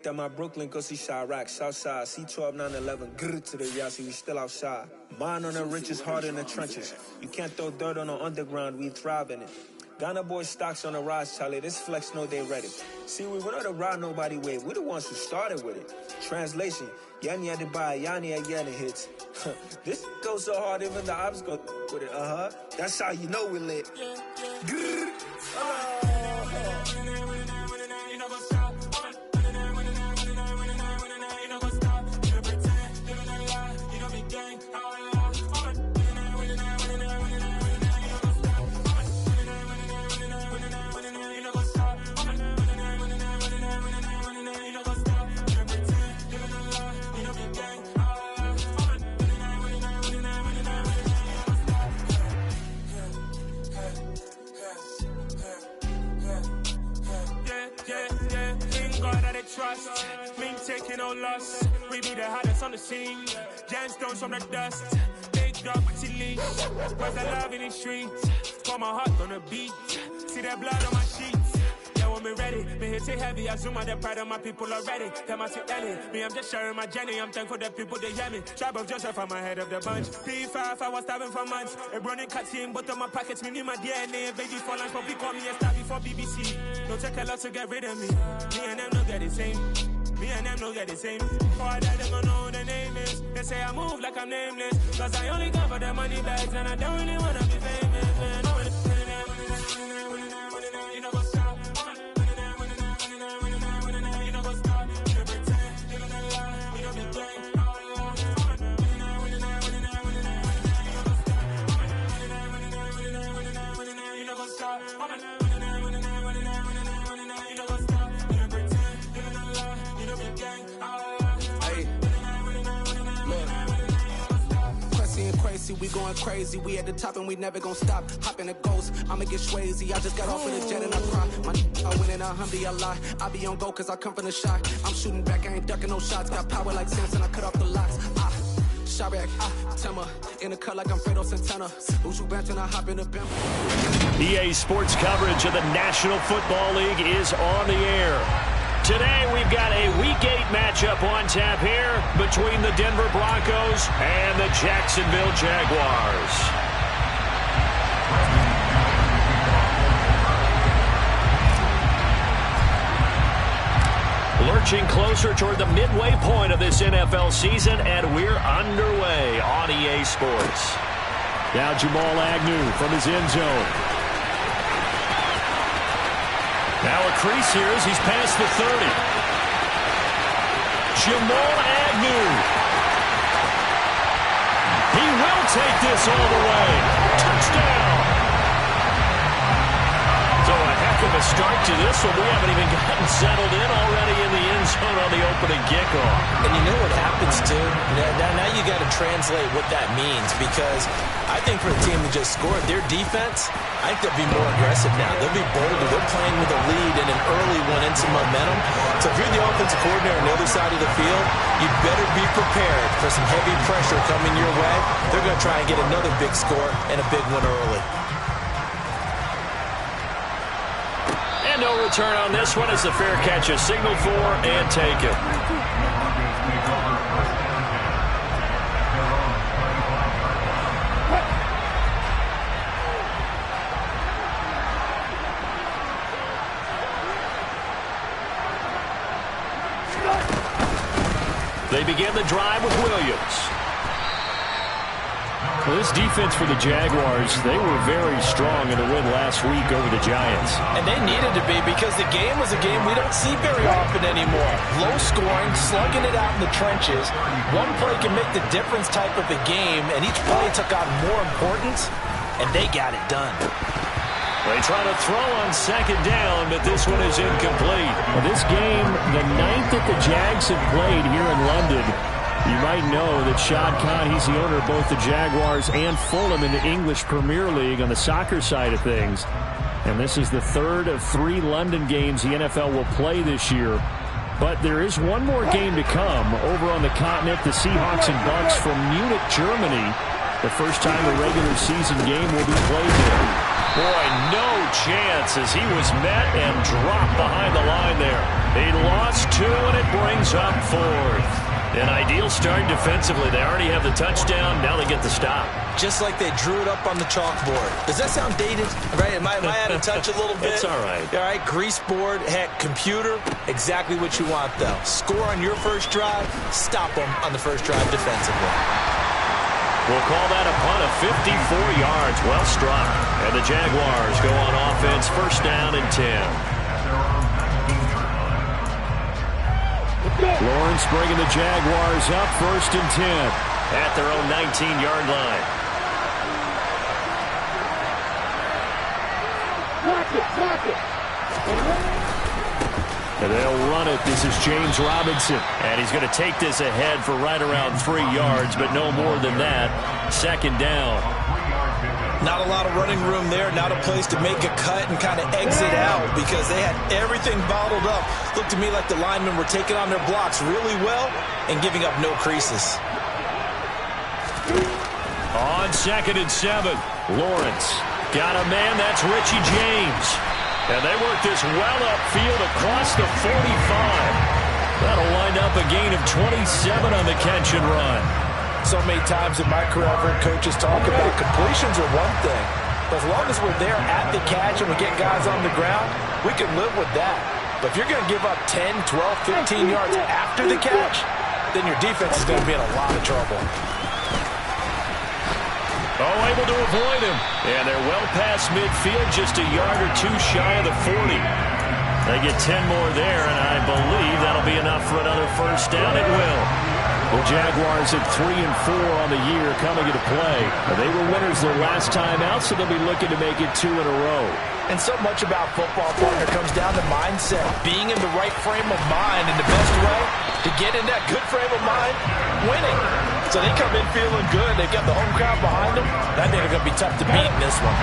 That my Brooklyn, go see Chirac, Southside, C12, 911, grrr to the Yassi, we still outside. Mine on the richest, heart in the trenches. You can't throw dirt on the underground, we thrive in it. Ghana boys stocks on the rise, Charlie, this flex know they ready. See, we were not to ride nobody with, we the ones who started with it. Translation, Yanni had to buy, Yanni had getting hits. This goes so hard, even the ops go with it, That's how you know we lit. Grrr. Trust, me taking no loss. We be the hottest on the scene. Gemstones from the dust. Big dog with your leash. Where's the love in the streets? Pour my heart on the beat. See that blood on my sheets. Yeah, when we ready, me hit it heavy. I zoom out the pride of my people already. Them I see Ellie. Me, I'm just sharing my journey. I'm thankful that people they hear me. Tribe of Joseph, I'm ahead of the bunch. P5, I was starving for months. A running cuts in, but on my pockets, me need my DNA. Baby for lunch, but we call me a star before BBC. Don't take a lot to get rid of me. Me and them don't get the same. Me and them don't get the same. For I die, they gon' know who the name is. They say I move like I'm nameless. Cause I only come for the money bags and I don't really wanna be famous, man. You know what's up? You know what's up? You pretend, living a lie. You don't be gang. You know what's up? We going crazy, we at the top and we never gonna stop. Hop in a ghost, I'ma get swayzy. I just got off of the jet and I cry. My I win in a Humvee a lot. I be on go cause I come from the shot. I'm shooting back, I ain't ducking no shots. Got power like Samson, I cut off the locks. Chirac, Tema, in the cut like I'm Fredo Santana. Uju Benton, I hop in the bim. EA Sports coverage of the National Football League is on the air. Today we've got a Week 8 matchup on tap here between the Denver Broncos and the Jacksonville Jaguars. Lurching closer toward the midway point of this NFL season, and we're underway on EA Sports. Now Jamal Agnew from his end zone. Now a crease here as he's past the 30. Jamal Agnew. He will take this all the way. Touchdown. So a heck of a start to this one. We haven't even gotten settled in already in the end zone on the opening kickoff. And you know what happens, too? Now you got to translate what that means, because I think for a team to just score, their defense, I think they'll be more aggressive now. They'll be bolder. They're playing with a lead and an early one and some momentum. So if you're the offensive coordinator on the other side of the field, you better be prepared for some heavy pressure coming your way. They're going to try and get another big score and a big one early. And no return on this one as the fair catch is signaled for and taken. They begin the drive with Williams. Well, this defense for the Jaguars, they were very strong in the win last week over the Giants. And they needed to be, because the game was a game we don't see very often anymore. Low scoring, slugging it out in the trenches. One play can make the difference type of a game, and each play took on more importance, and they got it done. They try to throw on second down, but this one is incomplete. Well, this game, the ninth that the Jags have played here in London, you might know that Shad Khan, he's the owner of both the Jaguars and Fulham in the English Premier League on the soccer side of things. And this is the third of 3 London games the NFL will play this year. But there is one more game to come over on the continent, the Seahawks and Bucks from Munich, Germany. The first time a regular season game will be played there. Boy, no chance as he was met and dropped behind the line there. He lost 2, and it brings up 4th. An ideal start defensively. They already have the touchdown. Now they get the stop. Just like they drew it up on the chalkboard. Does that sound dated? Right? Am I out of touch a little bit? It's all right. All right, grease board, heck, computer, exactly what you want, though. Score on your first drive, stop them on the first drive defensively. We'll call that a punt of 54 yards. Well struck. And the Jaguars go on offense, first down and 10. Lawrence bringing the Jaguars up, first and 10 at their own 19-yard line. And they'll run it. This is James Robinson. And he's going to take this ahead for right around 3 yards, but no more than that. Second down. Not a lot of running room there. Not a place to make a cut and kind of exit out because they had everything bottled up. Looked to me like the linemen were taking on their blocks really well and giving up no creases. On 2nd and 7, Lawrence got a man. That's Richie James. And they work this well upfield across the 45. That'll wind up a gain of 27 on the catch and run. So many times in my career, I've heard coaches talk about completions are one thing. But as long as we're there at the catch and we get guys on the ground, we can live with that. But if you're going to give up 10, 12, 15 yards after the catch, then your defense is going to be in a lot of trouble. Oh, able to avoid him. And they're well past midfield, just a yard or 2 shy of the 40. They get 10 more there, and I believe that'll be enough for another first down. It will. The Jaguars at 3-4 on the year coming into play. They were winners their last time out, so they'll be looking to make it 2 in a row. And so much about football, partner, comes down to mindset. Being in the right frame of mind, and the best way to get in that good frame of mind, winning. So they come in feeling good. They've got the home crowd behind them. I think they're going to be tough to beat in this one.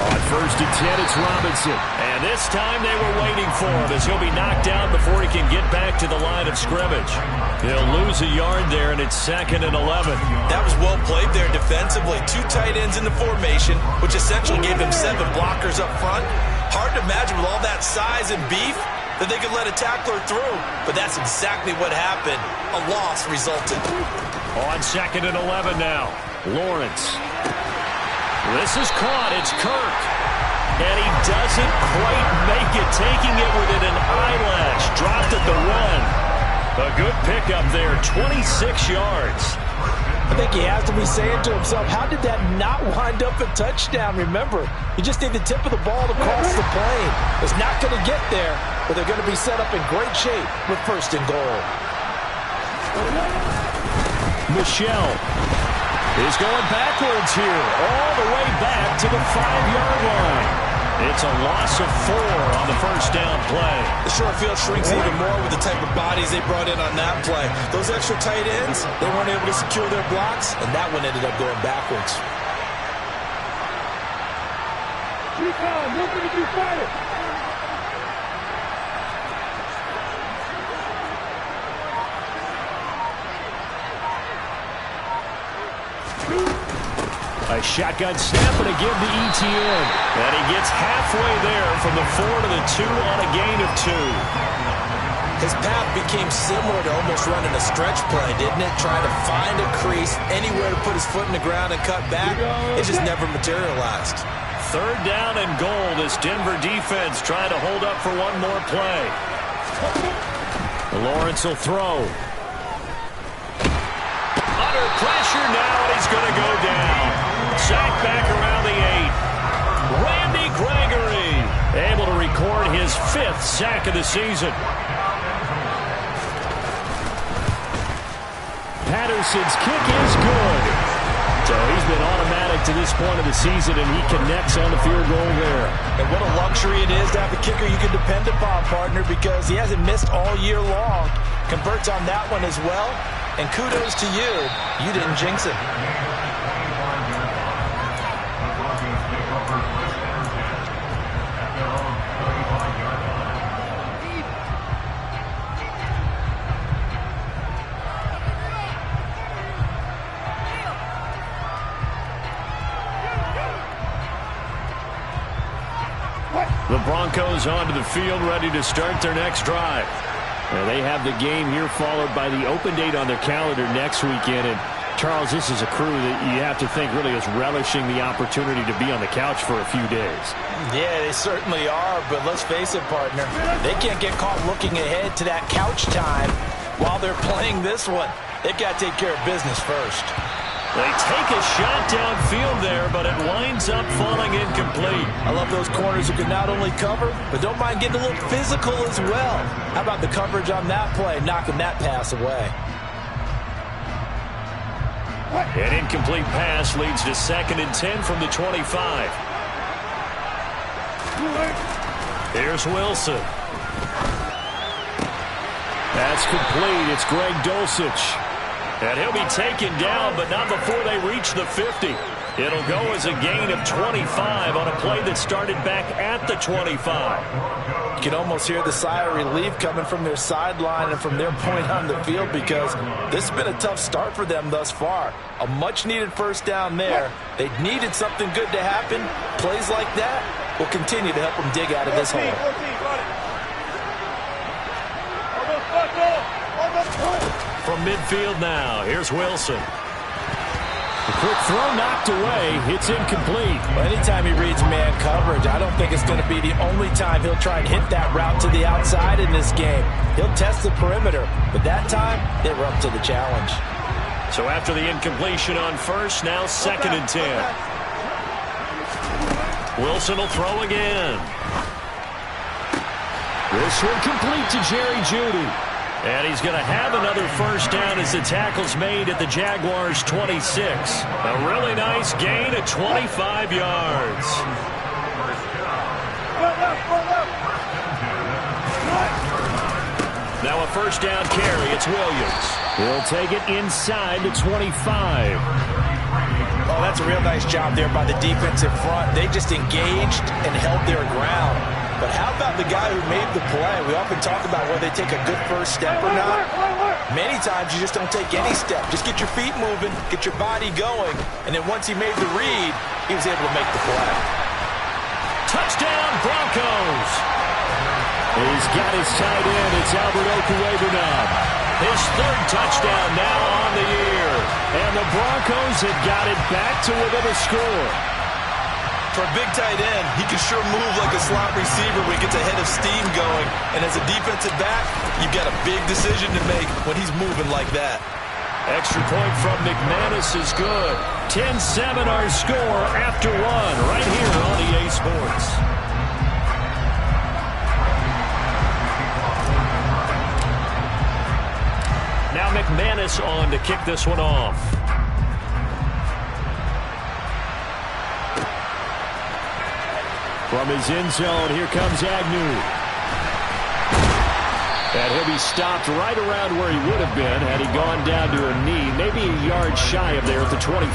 On 1st and 10, it's Robinson. And this time they were waiting for him as he'll be knocked down before he can get back to the line of scrimmage. He'll lose a yard there, and it's 2nd and 11. That was well played there defensively. 2 tight ends in the formation, which essentially gave him 7 blockers up front. Hard to imagine with all that size and beef that they could let a tackler through. But that's exactly what happened. A loss resulted. On 2nd and 11 now, Lawrence. This is caught. It's Kirk. And he doesn't quite make it, taking it within an eyelash. Dropped at the run. A good pickup there, 26 yards. I think he has to be saying to himself, how did that not wind up a touchdown? Remember, you just need the tip of the ball to cross the plane. It's not going to get there, but they're going to be set up in great shape with 1st and goal. Michel is going backwards here, all the way back to the 5-yard line. It's a loss of 4 on the first down play. The short field shrinks even more with the type of bodies they brought in on that play. Those extra tight ends, they weren't able to secure their blocks, and that one ended up going backwards. A shotgun snap and a give to Etienne. And he gets halfway there from the 4 to the 2 on a gain of 2. His path became similar to almost running a stretch play, didn't it? Trying to find a crease, anywhere to put his foot in the ground and cut back. It just never materialized. 3rd down and goal. This Denver defense trying to hold up for one more play. Lawrence will throw. Under pressure now, and he's going to go down. Sacked back around the 8. Randy Gregory able to record his 5th sack of the season. Patterson's kick is good. So he's been automatic to this point of the season, and he connects on the field goal there. And what a luxury it is to have a kicker you can depend upon, partner, because he hasn't missed all year long. Converts on that one as well. And kudos to you. You didn't jinx it. The Broncos onto the field, ready to start their next drive. And they have the game here, followed by the open date on their calendar next weekend. And Charles, this is a crew that you have to think really is relishing the opportunity to be on the couch for a few days. Yeah, they certainly are, but let's face it, partner. They can't get caught looking ahead to that couch time while they're playing this one. They've got to take care of business first. They take a shot downfield there, but it winds up falling incomplete. I love those corners who can not only cover, but don't mind getting a little physical as well. How about the coverage on that play, knocking that pass away? An incomplete pass leads to 2nd and 10 from the 25. Here's Wilson. That's complete. It's Greg Dulcich. And he'll be taken down, but not before they reach the 50. It'll go as a gain of 25 on a play that started back at the 25. You can almost hear the sigh of relief coming from their sideline and from their point on the field, because this has been a tough start for them thus far. A much-needed first down there. They needed something good to happen. Plays like that will continue to help them dig out of this hole. From midfield now, here's Wilson. The quick throw knocked away. It's incomplete. Well, anytime he reads man coverage, I don't think it's going to be the only time he'll try and hit that route to the outside in this game. He'll test the perimeter, but that time, they were up to the challenge. So after the incompletion on first, now 2nd and 10. Wilson will throw again. This one complete to Jerry Jeudy. And he's going to have another first down as the tackle's made at the Jaguars' 26. A really nice gain of 25 yards. Now a first down carry. It's Williams. He'll take it inside the 25. Oh, that's a real nice job there by the defensive front. They just engaged and held their ground. But how about the guy who made the play? We often talk about whether they take a good first step or not. Many times you just don't take any step. Just get your feet moving, get your body going, and then once he made the read, he was able to make the play. Touchdown, Broncos! He's got his tight end. It's Albert Okwuegbunam. His 3rd touchdown now on the year. And the Broncos have got it back to within a score. For a big tight end, he can sure move like a slot receiver when he gets a head of steam going. And as a defensive back, you've got a big decision to make when he's moving like that. Extra point from McManus is good. 10-7 our score after 1 right here on EA Sports. Now McManus on to kick this one off. From his end zone, here comes Agnew. And he'll be stopped right around where he would have been had he gone down to a knee, maybe a yard shy of there at the 24.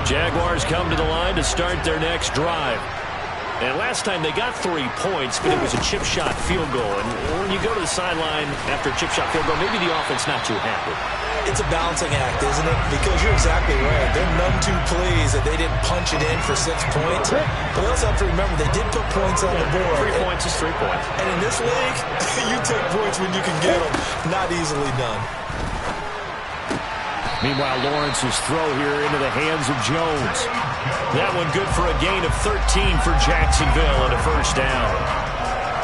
Jaguars come to the line to start their next drive. And last time they got 3 points, but it was a chip shot field goal. And when you go to the sideline after a chip shot field goal, maybe the offense not too happy. It's a balancing act, isn't it? Because you're exactly right. They're none too pleased that they didn't punch it in for 6 points. But they also have to remember they did put points on the board. 3 points is 3 points. And in this league, you take points when you can get them. Not easily done. Meanwhile, Lawrence's throw here into the hands of Jones. That one good for a gain of 13 for Jacksonville and a first down.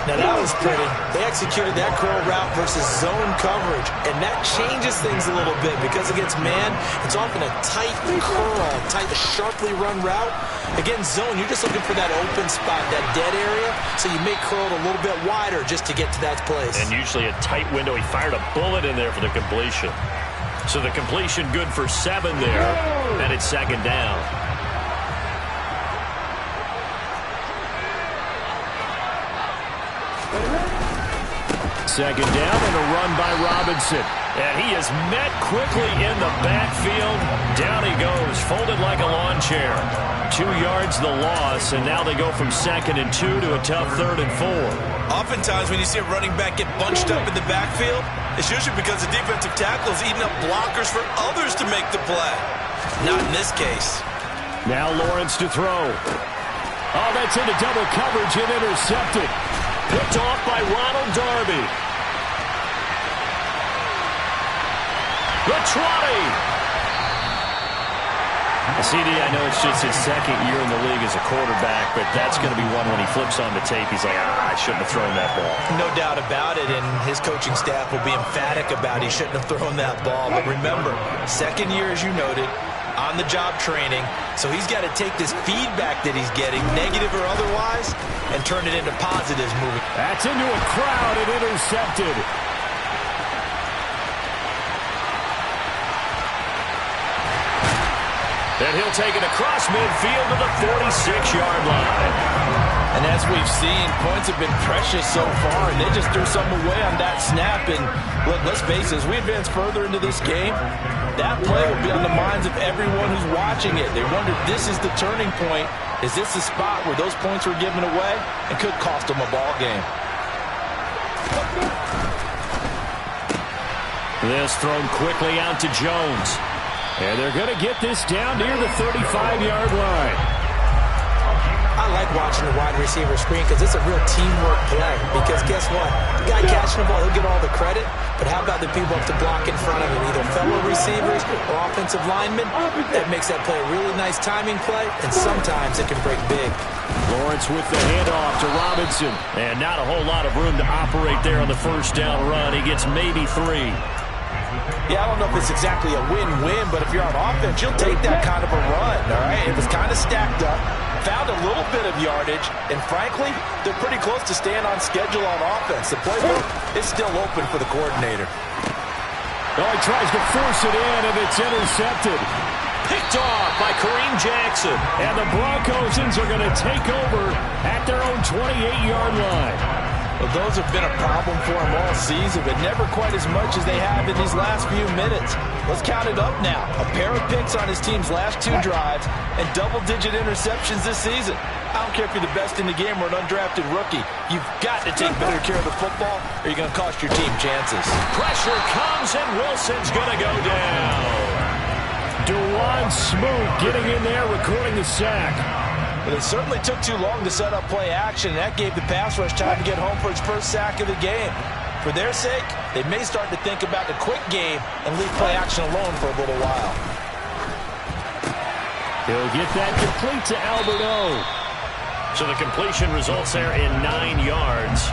Now that was pretty. They executed that curl route versus zone coverage, and that changes things a little bit because against man, it's often a tight curl, tight, sharply run route. Against zone, you're just looking for that open spot, that dead area, so you may curl it a little bit wider just to get to that place. And usually a tight window. He fired a bullet in there for the completion. So the completion good for 7 there, and it's 2nd down. Second down and a run by Robinson. And he is met quickly in the backfield. Down he goes, folded like a lawn chair. 2 yards the loss, and now they go from 2nd and 2 to a tough 3rd and 4. Oftentimes when you see a running back get bunched up in the backfield, it's usually because the defensive tackle is eating up blockers for others to make the play. Not in this case. Now Lawrence to throw. Oh, that's into double coverage and intercepted. Picked off by Ronald Darby. The 20. CD, I know it's just his second year in the league as a quarterback, but that's going to be one when he flips on the tape. He's like, I shouldn't have thrown that ball. No doubt about it, and his coaching staff will be emphatic about he shouldn't have thrown that ball. But remember, second year, as you noted, on-the-job training, so he's got to take this feedback that he's getting, negative or otherwise, and turn it into positives moving. That's into a crowd and intercepted. Then he'll take it across midfield to the 46-yard line. And as we've seen, points have been precious so far, and they just threw something away on that snap. And look, let's face it, as we advance further into this game, that play will be on the minds of everyone who's watching it. They wonder, this is the turning point. Is this the spot where those points were given away and could cost them a ball game? This thrown quickly out to Jones. And they're going to get this down near the 35-yard line. I like watching the wide receiver screen because it's a real teamwork play. Because guess what? The guy catching the ball, he'll get all the credit. But how about the people up to block in front of him, either fellow receivers or offensive linemen? That makes that play a really nice timing play, and sometimes it can break big. Lawrence with the handoff to Robinson. And not a whole lot of room to operate there on the first down run. He gets maybe 3. Yeah, I don't know if it's exactly a win-win, but if you're on offense, you'll take that kind of a run, all right? It was kind of stacked up, found a little bit of yardage, and frankly, they're pretty close to staying on schedule on offense. The playbook is still open for the coordinator. Oh, he tries to force it in, and it's intercepted. Picked off by Kareem Jackson. And the Broncos are going to take over at their own 28-yard line. Well, those have been a problem for them all season, but never quite as much as they have in these last few minutes. Let's count it up now. A pair of picks on his team's last 2 drives and double-digit interceptions this season. I don't care if you're the best in the game or an undrafted rookie. You've got to take better care of the football or you're going to cost your team chances. Pressure comes and Wilson's going to go down. DeJuan Smoot getting in there, recording the sack. But it certainly took too long to set up play action, and that gave the pass rush time to get home for its first sack of the game. For their sake, they may start to think about the quick game and leave play action alone for a little while. He'll get that complete to Albert O. So the completion results there in 9 yards.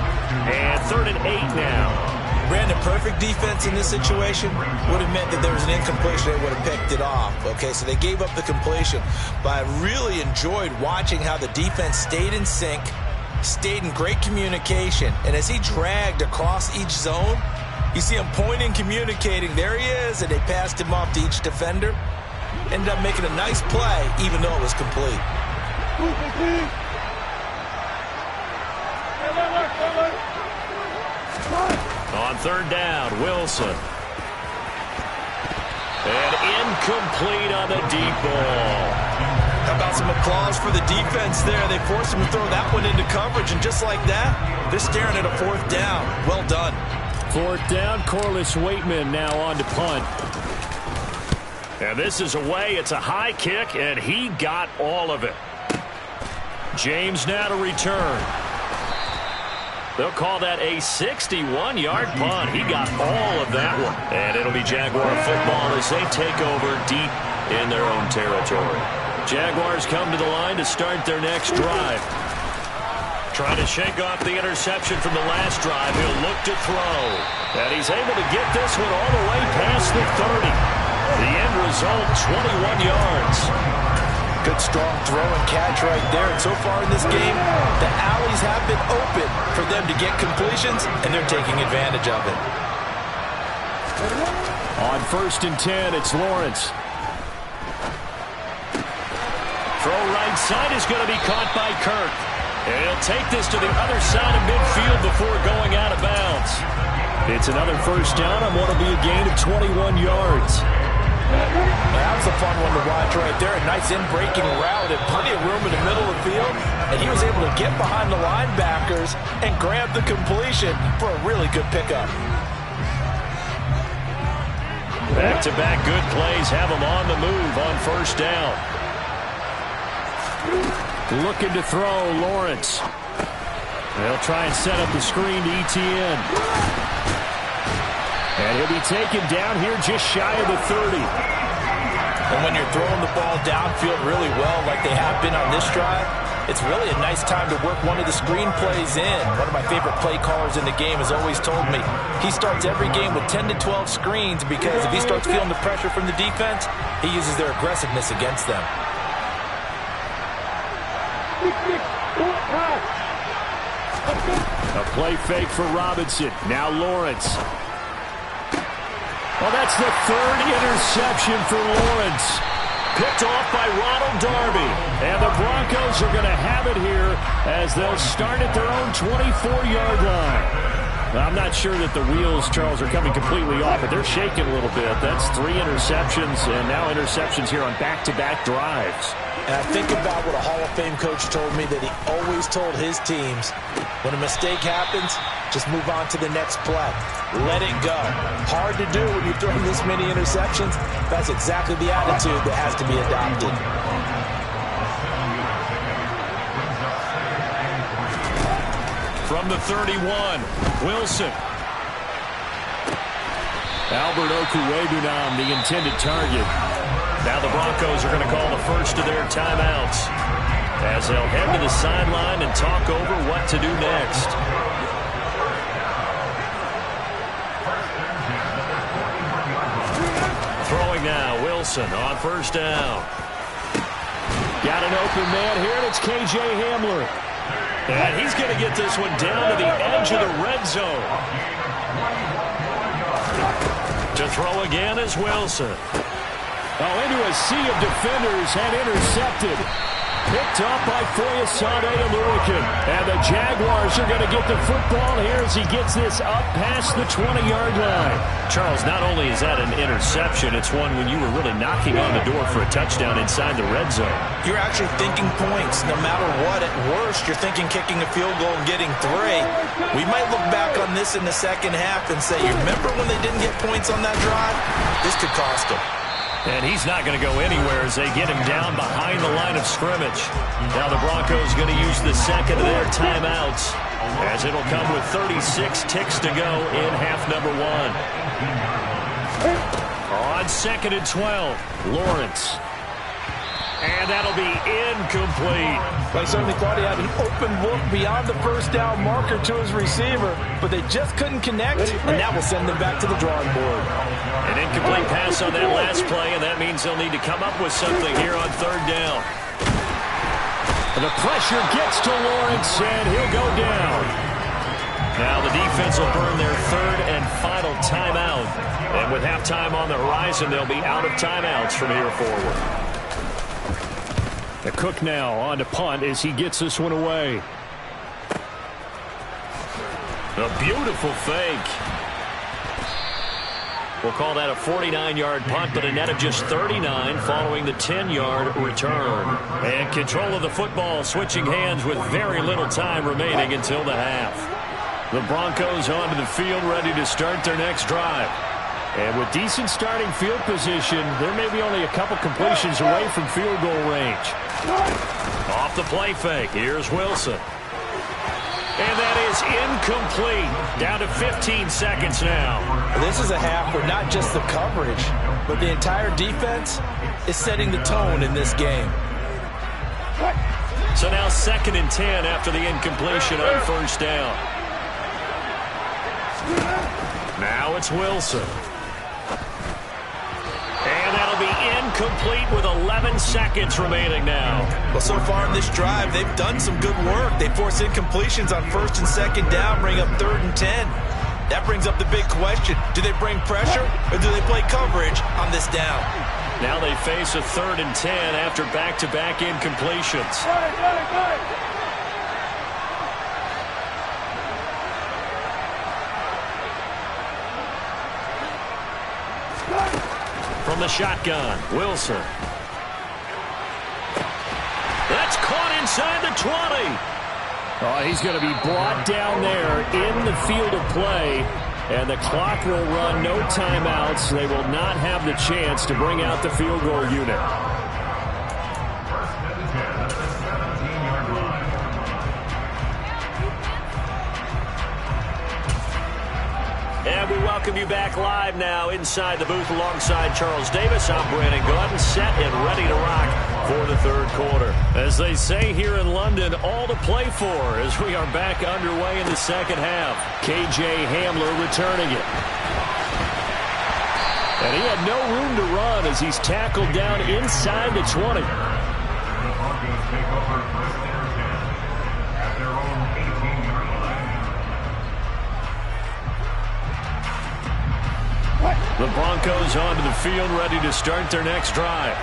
And 3rd and 8 now. Brandon, perfect defense in this situation would have meant that there was an incompletion. They would have picked it off. Okay, so they gave up the completion. But I really enjoyed watching how the defense stayed in sync, stayed in great communication. And as he dragged across each zone, you see him pointing, communicating. There he is, and they passed him off to each defender. Ended up making a nice play, even though it was complete. On 3rd down, Wilson. And incomplete on the deep ball. How about some applause for the defense there? They forced him to throw that one into coverage, and just like that, they're staring at a 4th down. Well done. 4th down, Corliss Waitman now on to punt. And this is away. It's a high kick, and he got all of it. James now to return. They'll call that a 61-yard punt. He got all of that one. And it'll be Jaguar football as they take over deep in their own territory. Jaguars come to the line to start their next drive. Trying to shake off the interception from the last drive. He'll look to throw. And he's able to get this one all the way past the 30. The end result, 21 yards. Good strong throw and catch right there. And so far in this game, the alleys have been open for them to get completions, and they're taking advantage of it. On 1st and 10, it's Lawrence. Throw right side is going to be caught by Kirk. And he'll take this to the other side of midfield before going out of bounds. It's another 1st down on what will be a gain of 21 yards. That was a fun one to watch right there. A nice in-breaking route and plenty of room in the middle of the field. And he was able to get behind the linebackers and grab the completion for a really good pickup. Back-to-back good plays have him on the move on 1st down. Looking to throw, Lawrence. They'll try and set up the screen to Etienne. And he'll be taken down here just shy of the 30. And when you're throwing the ball downfield really well like they have been on this drive, it's really a nice time to work one of the screen plays in. One of my favorite play callers in the game has always told me he starts every game with 10 to 12 screens because if he starts feeling the pressure from the defense, he uses their aggressiveness against them. A play fake for Robinson. Now Lawrence. Well, that's the third interception for Lawrence. Picked off by Ronald Darby. And the Broncos are going to have it here as they'll start at their own 24-yard line. I'm not sure that the wheels, Charles, are coming completely off, but they're shaking a little bit. That's 3 interceptions and now interceptions here on back-to-back drives. And I think about what a Hall of Fame coach told me that he always told his teams, when a mistake happens, just move on to the next play. Let it go. Hard to do when you're throwing this many interceptions. That's exactly the attitude that has to be adopted. From the 31, Wilson. Albert Okwuegbunam, the intended target. Now the Broncos are going to call the first of their timeouts as they'll head to the sideline and talk over what to do next. Throwing now, Wilson on first down. Got an open man here, and it's K.J. Hamler. And he's going to get this one down to the edge of the red zone. To throw again is Wilson. Oh, into a sea of defenders and intercepted. Picked up by Foyesade Oluokun. And the Jaguars are going to get the football here as he gets this up past the 20-yard line. Charles, not only is that an interception, it's one when you were really knocking on the door for a touchdown inside the red zone. You're actually thinking points. No matter what, at worst, you're thinking kicking a field goal and getting 3. We might look back on this in the second half and say, you remember when they didn't get points on that drive? This could cost them. And he's not going to go anywhere as they get him down behind the line of scrimmage. Now the Broncos going to use the second of their timeouts as it'll come with 36 ticks to go in half number 1. On second and 12, Lawrence. And that'll be incomplete. I certainly thought he had an open look beyond the first down marker to his receiver, but they just couldn't connect, and that will send them back to the drawing board. An incomplete pass on that last play, and that means they'll need to come up with something here on third down. And the pressure gets to Lawrence, and he'll go down. Now the defense will burn their third and final timeout. And with halftime on the horizon, they'll be out of timeouts from here forward. The Cook now on to punt as he gets this one away. A beautiful fake. We'll call that a 49-yard punt, but a net of just 39 following the 10-yard return. And control of the football switching hands with very little time remaining until the half. The Broncos onto the field ready to start their next drive. And with decent starting field position, there may be only a couple completions away from field goal range. Off the play fake, here's Wilson. And that is incomplete. Down to 15 seconds now. This is a half where not just the coverage, but the entire defense is setting the tone in this game. So now second and 10 after the incompletion on first down. Now it's Wilson. And that'll be incomplete with 11 seconds remaining now. Well, so far in this drive, they've done some good work. They force incompletions on first and second down, bring up third and 10. That brings up the big question. Do they bring pressure or do they play coverage on this down? Now they face a third and 10 after back-to-back incompletions. From the shotgun, Wilson. That's caught inside the 20. Oh, he's going to be brought down there in the field of play, and the clock will run, no timeouts. They will not have the chance to bring out the field goal unit. welcome you back live now inside the booth alongside Charles Davis. I'm Brandon Gaudin, set and ready to rock for the third quarter. As they say here in London, all to play for as we are back underway in the second half. KJ Hamler returning it. And he had no room to run as he's tackled down inside the 20. The Broncos onto the field, ready to start their next drive.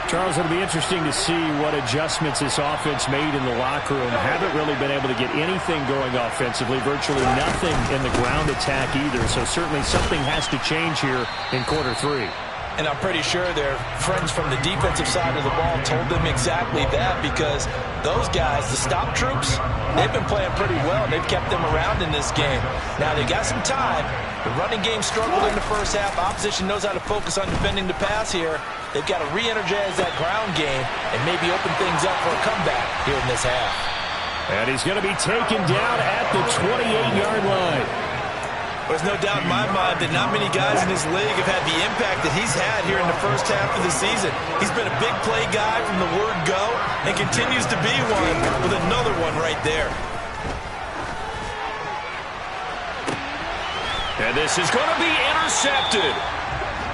Charles, it'll be interesting to see what adjustments this offense made in the locker room. Haven't really been able to get anything going offensively, virtually nothing in the ground attack either. So certainly something has to change here in quarter three. And I'm pretty sure their friends from the defensive side of the ball told them exactly that, because those guys, the stop troops, they've been playing pretty well. They've kept them around in this game. Now, they got some time. The running game struggled in the first half. Opposition knows how to focus on defending the pass here. They've got to re-energize that ground game and maybe open things up for a comeback here in this half. And he's going to be taken down at the 28-yard line. There's no doubt in my mind that not many guys in this league have had the impact that he's had here in the first half of the season. He's been a big play guy from the word go and continues to be one with another one right there. And this is going to be intercepted.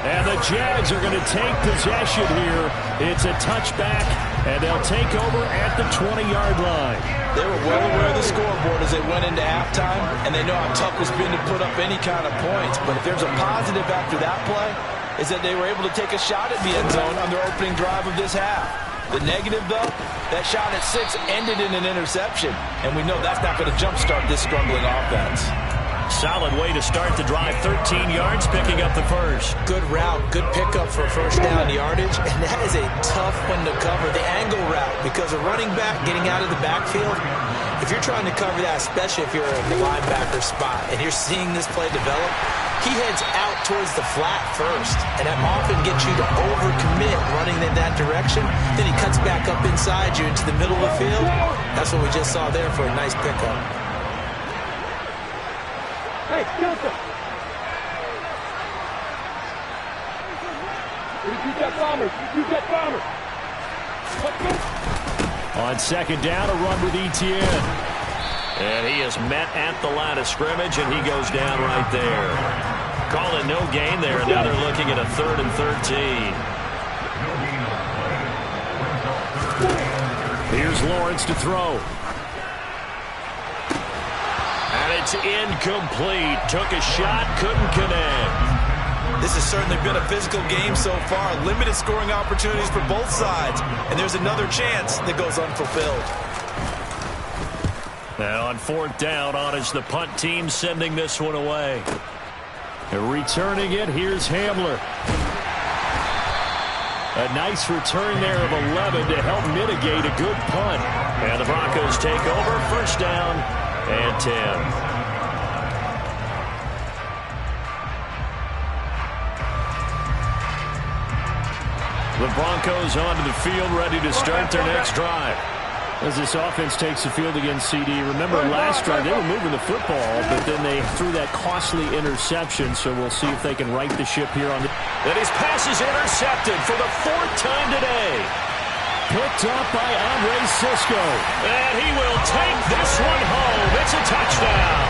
And the Jags are going to take possession here. It's a touchback, and they'll take over at the 20-yard line. They were well aware of the scoreboard as they went into halftime, and they know how tough it's been to put up any kind of points. But if there's a positive after that play, is that they were able to take a shot at the end zone on their opening drive of this half. The negative, though, that shot at 6 ended in an interception, and we know that's not going to jumpstart this struggling offense. Solid way to start the drive, 13 yards, picking up the first. Good route, good pickup for first down yardage, and that is a tough one to cover, the angle route, because a running back getting out of the backfield, if you're trying to cover that, especially if you're in the linebacker spot, and you're seeing this play develop, he heads out towards the flat first, and that often gets you to overcommit running in that direction. Then he cuts back up inside you into the middle of the field. That's what we just saw there for a nice pickup. Hey, Delta! You got bombers! You got bombers! On second down, a run with Etienne. And he is met at the line of scrimmage, and he goes down right there. Call it no gain there. Now they're looking at a 3rd and 13. Here's Lawrence to throw. And it's incomplete. Took a shot, couldn't connect. This has certainly been a physical game so far. Limited scoring opportunities for both sides. And there's another chance that goes unfulfilled. And on 4th down, on is the punt team sending this one away. And returning it, here's Hamler. A nice return there of 11 to help mitigate a good punt. And the Broncos take over, first down and 10. The Broncos onto the field, ready to start their next drive. As this offense takes the field against CD. Remember last drive, they were moving the football, but then they threw that costly interception, so we'll see if they can right the ship here on the... And his pass is intercepted for the 4th time today. Picked up by Andre Cisco. And he will take this one home. It's a touchdown.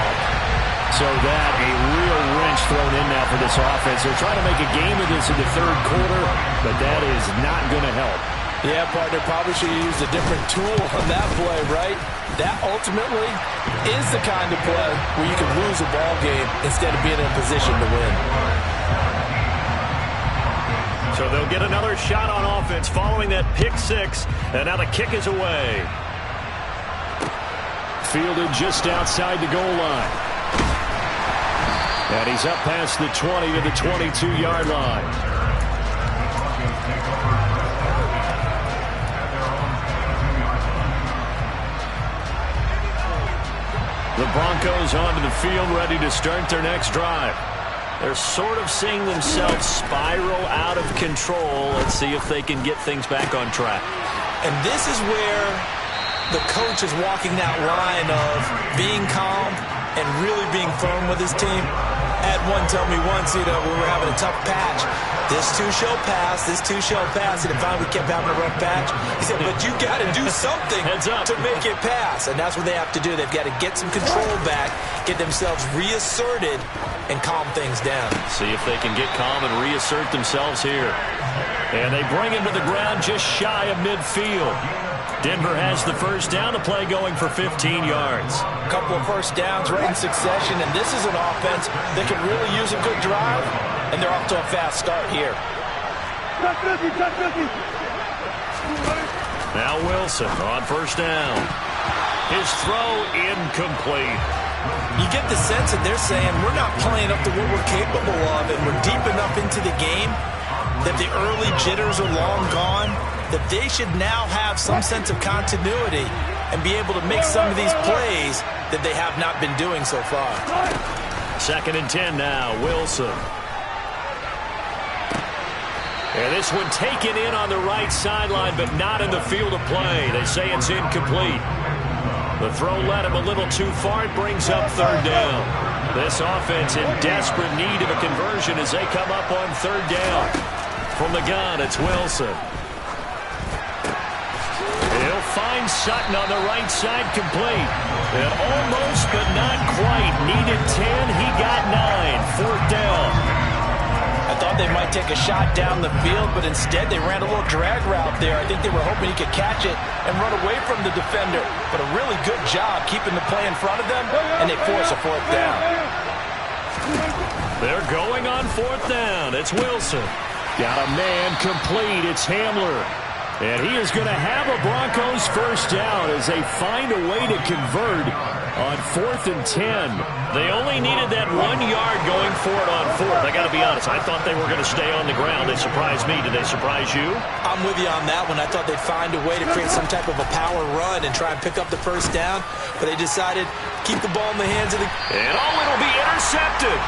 So that, a real wrench thrown in now for this offense. They're trying to make a game of this in the 3rd quarter, but that is not going to help. Yeah, partner, probably should have used a different tool on that play, right? That ultimately is the kind of play where you can lose a ball game instead of being in a position to win. So they'll get another shot on offense following that pick 6, and now the kick is away. Fielded just outside the goal line. And he's up past the 20 to the 22-yard line. The Broncos onto the field, ready to start their next drive. They're sort of seeing themselves spiral out of control. Let's see if they can get things back on track. And this is where the coach is walking that line of being calm and really being firm with his team. I had one tell me once, when we were having a tough patch, this too shall pass, this too shall pass, and finally we kept having a rough patch. He said, but you got to do something to make it pass, and that's what they have to do. They've got to get some control back, get themselves reasserted, and calm things down. See if they can get calm and reassert themselves here. And they bring him to the ground just shy of midfield. Denver has the first down, the play going for 15 yards. A couple of first downs right in succession, and this is an offense that can really use a good drive, and they're off to a fast start here. Now Wilson on first down. His throw incomplete. You get the sense that they're saying we're not playing up to what we're capable of, and we're deep enough into the game that the early jitters are long gone, that they should now have some sense of continuity and be able to make some of these plays that they have not been doing so far. 2nd and 10 now, Wilson. And this one taken in on the right sideline, but not in the field of play. They say it's incomplete. The throw led him a little too far. It brings up 3rd down. This offense in desperate need of a conversion as they come up on 3rd down. From the gun, it's Wilson. He'll find Sutton on the right side, complete. And almost, but not quite. Needed 10, he got 9. 4th down. I thought they might take a shot down the field, but instead they ran a little drag route there. I think they were hoping he could catch it and run away from the defender. But a really good job keeping the play in front of them, and they force a 4th down. They're going on 4th down. It's Wilson. Got a man complete. It's Hamler. And he is going to have a Broncos first down as they find a way to convert on 4th and 10. They only needed that 1 yard going for it on 4th. I got to be honest, I thought they were going to stay on the ground. They surprised me. Did they surprise you? I'm with you on that one. I thought they'd find a way to create some type of a power run and try and pick up the first down, but they decided to keep the ball in the hands of the... And it'll be intercepted.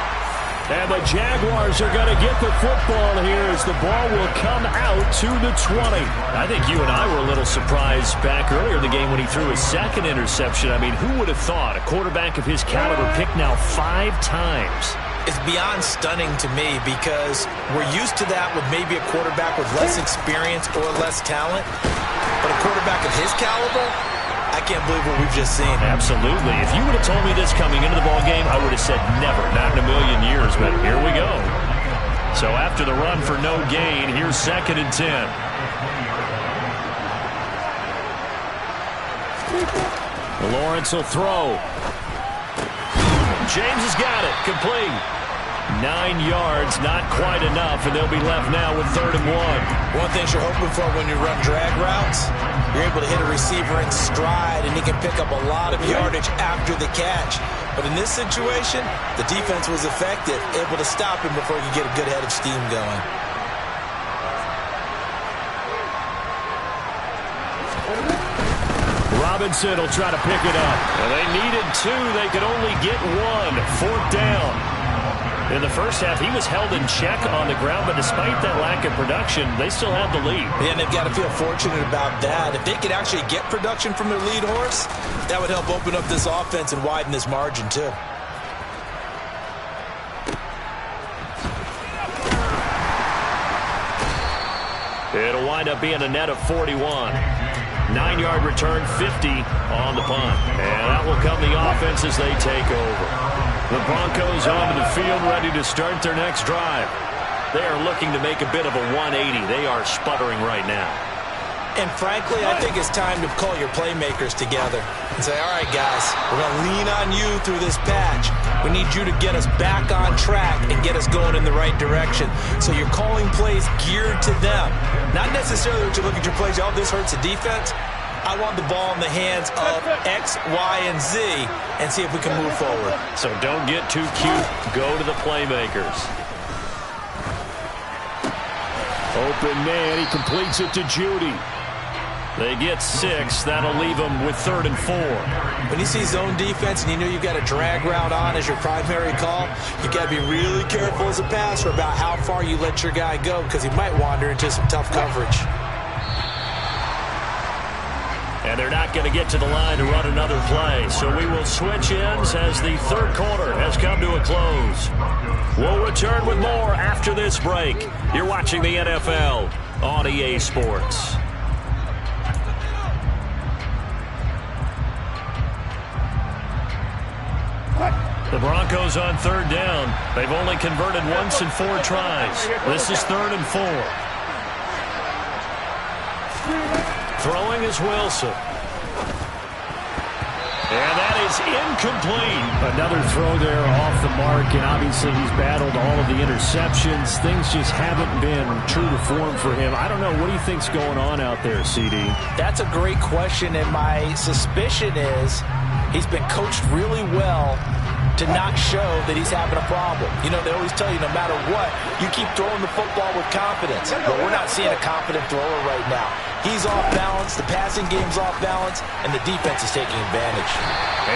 And the Jaguars are going to get the football here as the ball will come out to the 20. I think you and I were a little surprised back earlier in the game when he threw his 2nd interception. I mean, who would have thought a quarterback of his caliber picked now 5 times? It's beyond stunning to me because we're used to that with maybe a quarterback with less experience or less talent. But a quarterback of his caliber, I can't believe what we've just seen. Absolutely. If you would have told me this coming into the ball game, I would have said never, not in a million years, but here we go. So after the run for no gain, here's 2nd and 10. Lawrence will throw. James has got it. Complete. 9 yards, not quite enough, and they'll be left now with 3rd and 1. One thing you're hoping for when you run drag routes, you're able to hit a receiver in stride, and he can pick up a lot of yardage after the catch. But in this situation, the defense was effective, able to stop him before he could get a good head of steam going. Robinson will try to pick it up. And they needed 2. They could only get 1. 4th down. In the first half, he was held in check on the ground, but despite that lack of production, they still have the lead. And they've got to feel fortunate about that. If they could actually get production from their lead horse, that would help open up this offense and widen this margin, too. It'll wind up being a net of 41. 9-yard return, 50 on the punt. And that will come the offense as they take over. The Broncos onto the field, ready to start their next drive. They are looking to make a bit of a 180. They are sputtering right now. And frankly, I think it's time to call your playmakers together and say, all right, guys, we're going to lean on you through this patch. We need you to get us back on track and get us going in the right direction. So you're calling plays geared to them. Not necessarily that you look at your plays, oh, this hurts the defense. I want the ball in the hands of X, Y, and Z and see if we can move forward. So don't get too cute. Go to the playmakers. Open man. He completes it to Judy. They get 6. That'll leave them with 3rd and 4. When you see zone defense and you know you've got a drag route on as your primary call, you've got to be really careful as a passer about how far you let your guy go because he might wander into some tough coverage. And they're not going to get to the line to run another play. So we will switch ends as the third quarter has come to a close. We'll return with more after this break. You're watching the NFL on EA Sports. The Broncos on third down. They've only converted once in 4 tries. This is 3rd and 4. Throwing is Wilson. And that is incomplete. Another throw there off the mark, and obviously he's battled all of the interceptions. Things just haven't been true to form for him. I don't know. What do you think's going on out there, CD? That's a great question, and my suspicion is he's been coached really well to not show that he's having a problem. You know, they always tell you no matter what, you keep throwing the football with confidence. But we're not seeing a confident thrower right now. He's off balance, the passing game's off balance, and the defense is taking advantage.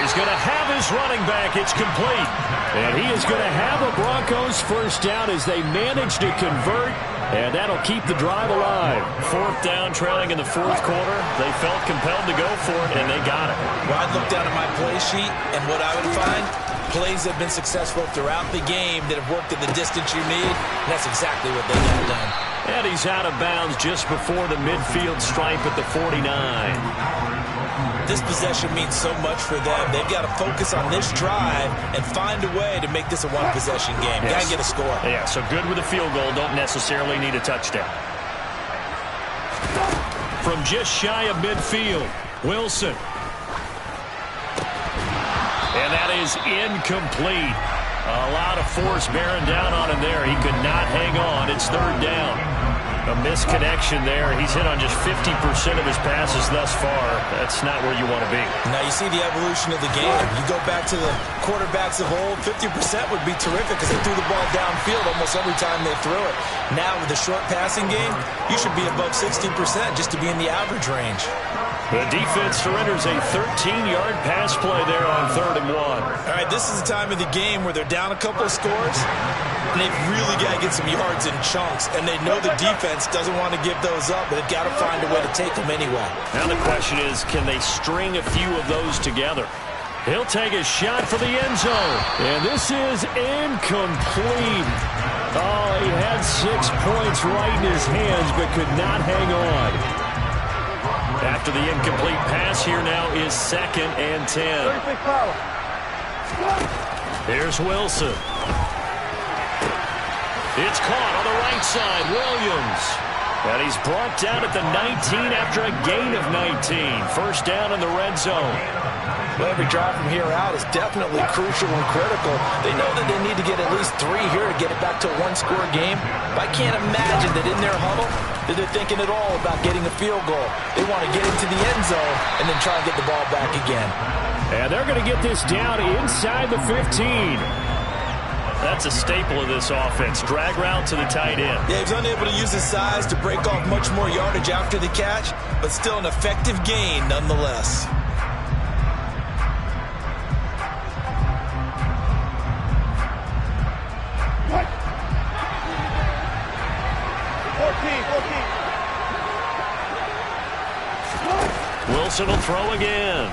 He's going to have his running back. It's complete. And he is going to have a Broncos first down as they manage to convert. And that'll keep the drive alive. 4th down, trailing in the 4th quarter. They felt compelled to go for it, and they got it. Well, I'd look down at my play sheet, and what I would find, plays have been successful throughout the game that have worked at the distance you need, and that's exactly what they got done. And he's out of bounds just before the midfield stripe at the 49. This possession means so much for them. They've got to focus on this drive and find a way to make this a one-possession game. Yes. Got to get a score. Yeah, so good with a field goal. Don't necessarily need a touchdown. From just shy of midfield, Wilson. And that is incomplete. A lot of force bearing down on him there. He could not hang on. It's 3rd down. A misconnection there. He's hit on just 50% of his passes thus far. That's not where you want to be. Now you see the evolution of the game. You go back to the quarterbacks of old, 50% would be terrific because they threw the ball downfield almost every time they threw it. Now with the short passing game, you should be above 60% just to be in the average range. The defense surrenders a 13-yard pass play there on 3rd and 1. All right, this is the time of the game where they're down a couple of scores, and they've really got to get some yards in chunks, and they know the defense doesn't want to give those up, but they've got to find a way to take them anyway. Now the question is, can they string a few of those together? He'll take a shot for the end zone, and this is incomplete. Oh, he had 6 points right in his hands, but could not hang on. After the incomplete pass, here now is 2nd and 10. Here's Wilson. It's caught on the right side. Williams. And he's brought down at the 19 after a gain of 19. First down in the red zone. Well, every drive from here out is definitely crucial and critical. They know that they need to get at least 3 here to get it back to a one-score game. But I can't imagine that in their huddle that they're thinking at all about getting a field goal. They want to get into the end zone and then try and get the ball back again. And they're going to get this down inside the 15. That's a staple of this offense. Drag route to the tight end. Yeah, he's unable to use his size to break off much more yardage after the catch, but still an effective gain nonetheless. Wilson will throw again.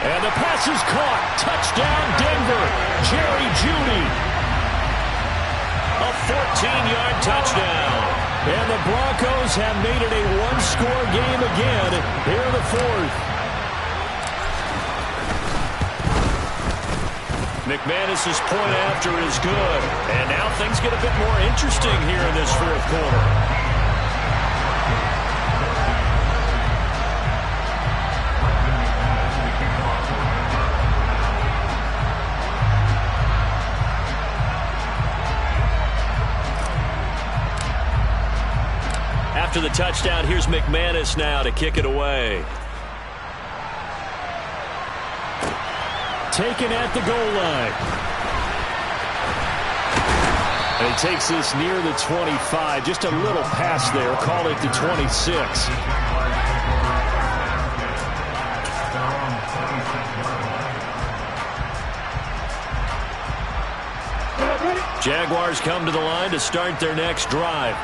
And the pass is caught. Touchdown, Denver. Jerry Jeudy. A 14-yard touchdown. And the Broncos have made it a one-score game again here in the 4th. McManus's point after is good. And now things get a bit more interesting here in this 4th quarter. After the touchdown, here's McManus now to kick it away. Taken at the goal line. And he takes this near the 25. Just a little pass there. Call it the 26. Jaguars come to the line to start their next drive.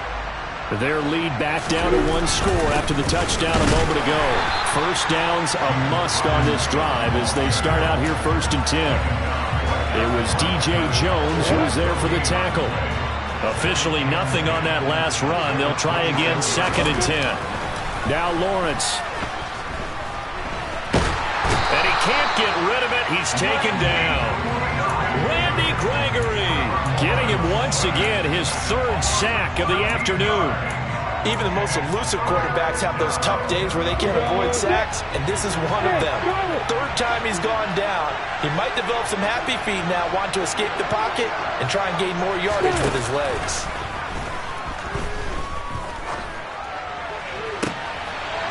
Their lead back down to 1 score after the touchdown a moment ago. First down's a must on this drive as they start out here 1st and 10. It was DJ Jones who was there for the tackle. Officially nothing on that last run. They'll try again 2nd and 10. Now Lawrence. And he can't get rid of it. He's taken down. Randy Gregory getting him once again, his 3rd sack of the afternoon. Even the most elusive quarterbacks have those tough days where they can't avoid sacks, and this is one of them. 3rd time he's gone down. He might develop some happy feet now, want to escape the pocket and try and gain more yardage with his legs.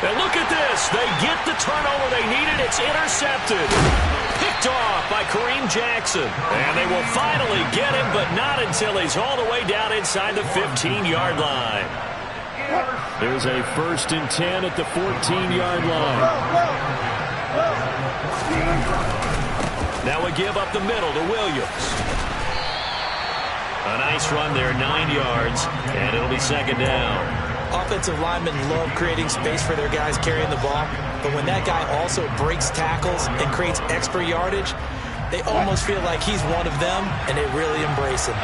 And look at this. They get the turnover they needed. It's intercepted. Picked off by Kareem Jackson. And they will finally get him, but not until he's all the way down inside the 15-yard line. There's a 1st and 10 at the 14-yard line. Now we give up the middle to Williams. A nice run there, 9 yards, and it'll be 2nd down. Offensive linemen love creating space for their guys carrying the ball, but when that guy also breaks tackles and creates extra yardage, they almost feel like he's one of them, and they really embrace him.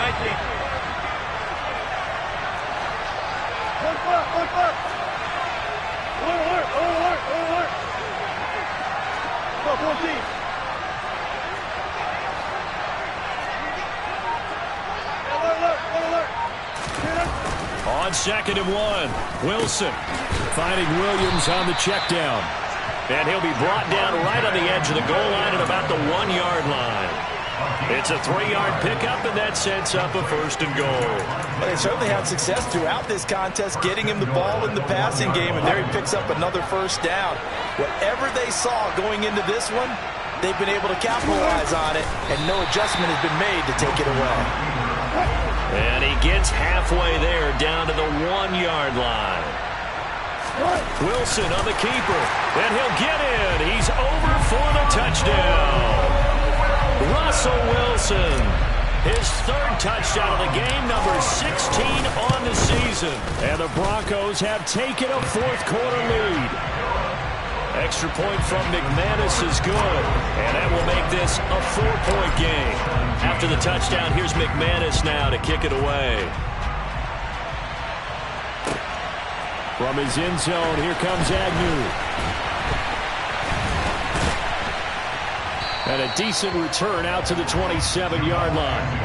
On 2nd and 1, Wilson finding Williams on the check down. And he'll be brought down right on the edge of the goal line at about the 1-yard line. It's a 3-yard pickup, and that sets up a 1st and goal. Well, they certainly had success throughout this contest, getting him the ball in the passing game, and there he picks up another 1st down. Whatever they saw going into this one, they've been able to capitalize on it, and no adjustment has been made to take it away. And he gets halfway there, down to the 1-yard line. Wilson on the keeper, and he'll get in. He's over for the touchdown. Russell Wilson, his 3rd touchdown of the game, number 16 on the season. And the Broncos have taken a 4th quarter lead. Extra point from McManus is good, and that will make this a 4-point game. After the touchdown, here's McManus now to kick it away. From his end zone, here comes Agnew. And a decent return out to the 27-yard line.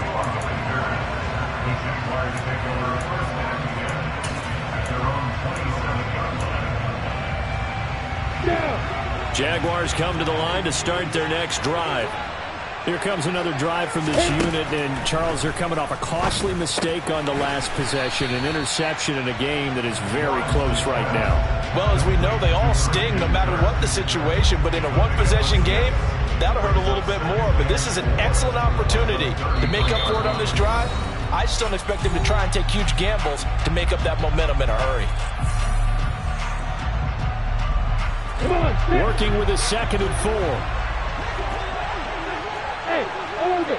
Jaguars come to the line to start their next drive. Here comes another drive from this unit, and Charles, they're coming off a costly mistake on the last possession, an interception in a game that is very close right now. Well, as we know, they all sting no matter what the situation, but in a 1-possession game, that'll hurt a little bit more. But this is an excellent opportunity to make up for it on this drive. I just don't expect them to try and take huge gambles to make up that momentum in a hurry. Working with a 2nd and 4. Hey, over.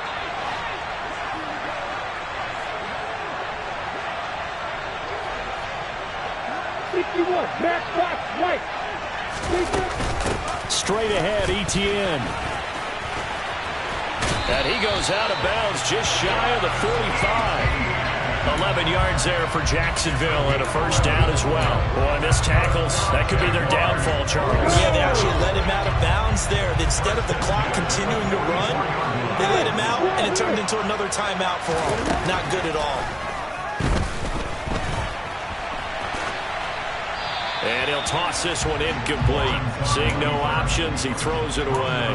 Max box, right. Straight ahead, Etienne. And he goes out of bounds just shy of the 45. 11 yards there for Jacksonville and a 1st down as well. Boy, missed tackles. That could be their downfall, Charles. Yeah, they actually let him out of bounds there. Instead of the clock continuing to run, they let him out, and it turned into another timeout for him. Not good at all. And he'll toss this one incomplete. Seeing no options, he throws it away.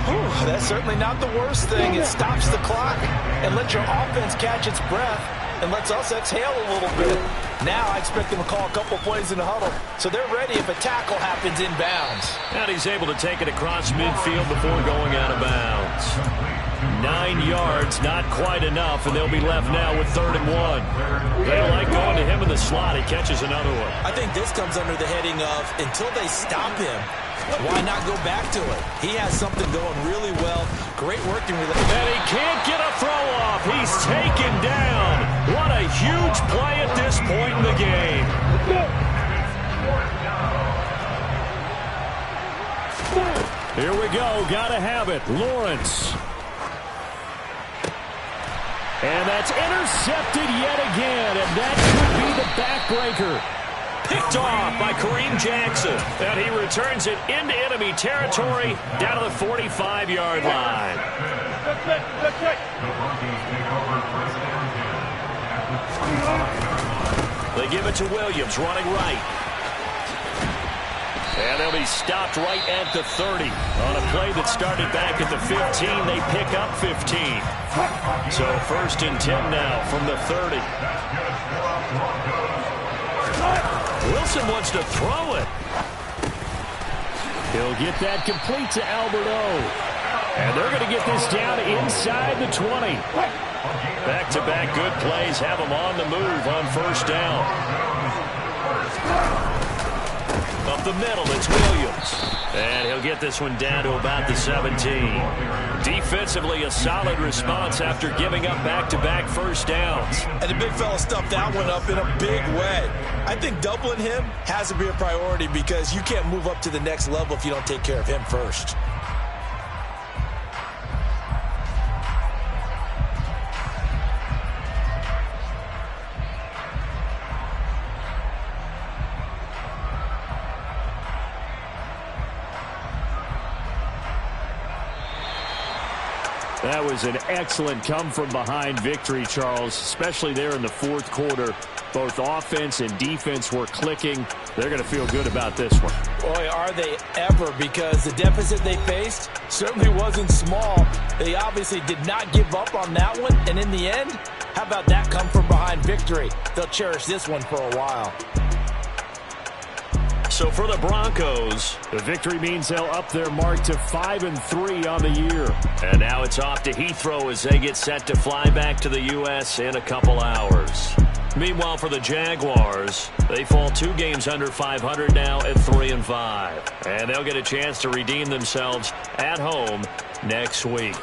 Whew, that's certainly not the worst thing. It stops the clock and lets your offense catch its breath and lets us exhale a little bit. Now I expect them to call a couple plays in the huddle, so they're ready if a tackle happens inbounds. And he's able to take it across midfield before going out of bounds. 9 yards, not quite enough, and they'll be left now with 3rd and 1. They like going to him in the slot. He catches another one. I think this comes under the heading of, until they stop him, Why not go back to it? He has something going really well. Great working relationship. And he can't get a throw off. He's taken down. What a huge play at this point in the game. Here we go. Gotta have it. Lawrence. And that's intercepted yet again. And that could be the backbreaker. Picked off by Kareem Jackson. And he returns it into enemy territory down to the 45-yard line. They give it to Williams, running right. And they'll be stopped right at the 30. On a play that started back at the 15, they pick up 15. So 1st and 10 now from the 30. Wilson wants to throw it. He'll get that complete to Albert O. And they're going to get this down inside the 20. Back-to-back good plays have them on the move on 1st down. Up the middle, it's Williams. And he'll get this one down to about the 17. Defensively, a solid response after giving up back-to-back 1st downs. And the big fella stuffed that one up in a big way. I think doubling him has to be a priority because you can't move up to the next level if you don't take care of him first. That was an excellent come-from-behind victory, Charles, especially there in the 4th quarter. Both offense and defense were clicking. They're going to feel good about this one. Boy, are they ever, because the deficit they faced certainly wasn't small. They obviously did not give up on that one, and in the end, how about that come-from-behind victory? They'll cherish this one for a while. So for the Broncos, the victory means they'll up their mark to 5-3 on the year. And now it's off to Heathrow as they get set to fly back to the U.S. in a couple hours. Meanwhile, for the Jaguars, they fall 2 games under 500 now at 3-5. And they'll get a chance to redeem themselves at home next week.